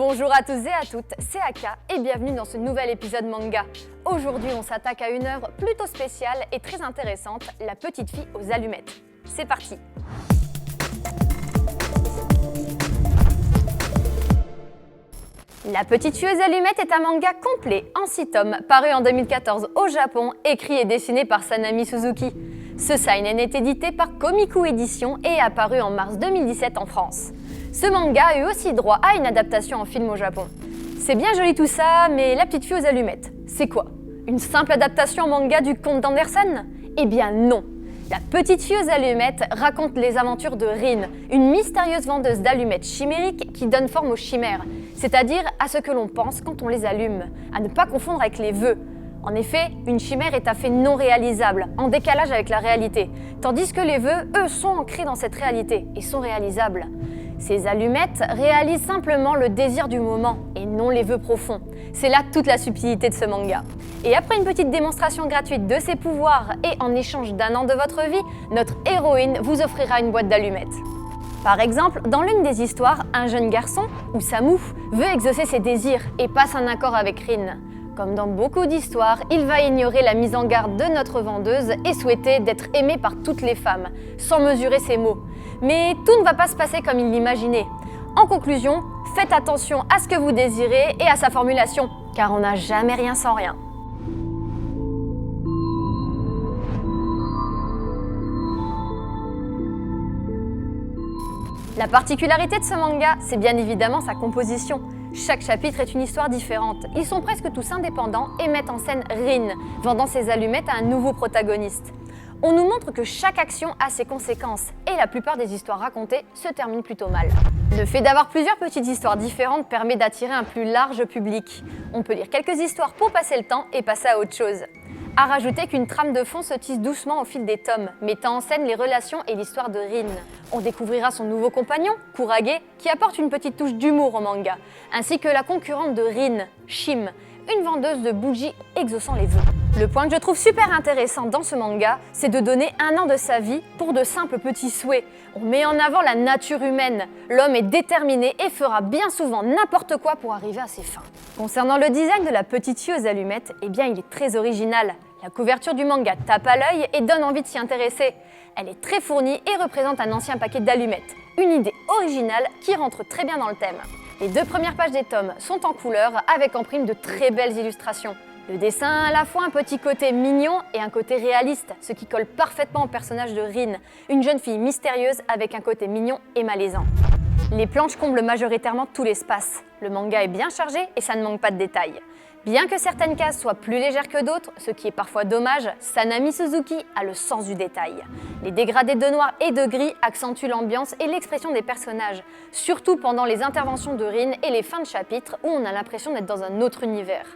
Bonjour à tous et à toutes, c'est Aka et bienvenue dans ce nouvel épisode manga. Aujourd'hui, on s'attaque à une œuvre plutôt spéciale et très intéressante, La petite fille aux allumettes. C'est parti! La petite fille aux allumettes est un manga complet en 6 tomes, paru en 2014 au Japon, écrit et dessiné par Sanami Suzuki. Ce seinen est édité par Komiku Édition et apparu en mars 2017 en France. Ce manga a eu aussi droit à une adaptation en film au Japon. C'est bien joli tout ça, mais La petite fille aux allumettes, c'est quoi? Une simple adaptation en manga du conte d'Andersen? Eh bien non. La petite fille aux allumettes raconte les aventures de Rin, une mystérieuse vendeuse d'allumettes chimériques qui donne forme aux chimères, c'est-à-dire à ce que l'on pense quand on les allume, à ne pas confondre avec les vœux. En effet, une chimère est un fait non réalisable, en décalage avec la réalité, tandis que les vœux, eux, sont ancrés dans cette réalité et sont réalisables. Ces allumettes réalisent simplement le désir du moment et non les vœux profonds. C'est là toute la subtilité de ce manga. Et après une petite démonstration gratuite de ses pouvoirs et en échange d'1 an de votre vie, notre héroïne vous offrira une boîte d'allumettes. Par exemple, dans l'une des histoires, un jeune garçon, Osamu, veut exaucer ses désirs et passe un accord avec Rin. Comme dans beaucoup d'histoires, il va ignorer la mise en garde de notre vendeuse et souhaiter d'être aimé par toutes les femmes, sans mesurer ses mots. Mais tout ne va pas se passer comme il l'imaginait. En conclusion, faites attention à ce que vous désirez et à sa formulation, car on n'a jamais rien sans rien. La particularité de ce manga, c'est bien évidemment sa composition. Chaque chapitre est une histoire différente. Ils sont presque tous indépendants et mettent en scène Rin, vendant ses allumettes à un nouveau protagoniste. On nous montre que chaque action a ses conséquences et la plupart des histoires racontées se terminent plutôt mal. Le fait d'avoir plusieurs petites histoires différentes permet d'attirer un plus large public. On peut lire quelques histoires pour passer le temps et passer à autre chose. À rajouter qu'une trame de fond se tisse doucement au fil des tomes, mettant en scène les relations et l'histoire de Rin. On découvrira son nouveau compagnon, Kurage, qui apporte une petite touche d'humour au manga, ainsi que la concurrente de Rin, Shim, une vendeuse de bougies exaucant les vœux. Le point que je trouve super intéressant dans ce manga, c'est de donner 1 an de sa vie pour de simples petits souhaits. On met en avant la nature humaine. L'homme est déterminé et fera bien souvent n'importe quoi pour arriver à ses fins. Concernant le design de la petite fille aux allumettes, eh bien il est très original. La couverture du manga tape à l'œil et donne envie de s'y intéresser. Elle est très fournie et représente un ancien paquet d'allumettes. Une idée originale qui rentre très bien dans le thème. Les 2 premières pages des tomes sont en couleur avec en prime de très belles illustrations. Le dessin a à la fois un petit côté mignon et un côté réaliste, ce qui colle parfaitement au personnage de Rin, une jeune fille mystérieuse avec un côté mignon et malaisant. Les planches comblent majoritairement tout l'espace. Le manga est bien chargé et ça ne manque pas de détails. Bien que certaines cases soient plus légères que d'autres, ce qui est parfois dommage, Sanami Suzuki a le sens du détail. Les dégradés de noir et de gris accentuent l'ambiance et l'expression des personnages, surtout pendant les interventions de Rin et les fins de chapitre où on a l'impression d'être dans un autre univers.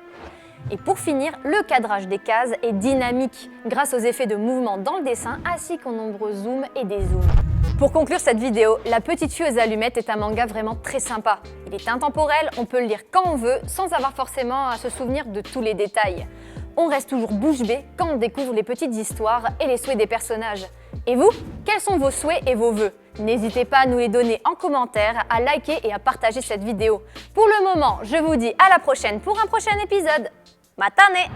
Et pour finir, le cadrage des cases est dynamique grâce aux effets de mouvement dans le dessin ainsi qu'aux nombreux zooms et dézooms. Pour conclure cette vidéo, La petite fille aux allumettes est un manga vraiment très sympa. Il est intemporel, on peut le lire quand on veut sans avoir forcément à se souvenir de tous les détails. On reste toujours bouche bée quand on découvre les petites histoires et les souhaits des personnages. Et vous, quels sont vos souhaits et vos vœux? N'hésitez pas à nous les donner en commentaire, à liker et à partager cette vidéo. Pour le moment, je vous dis à la prochaine pour un prochain épisode. Matane!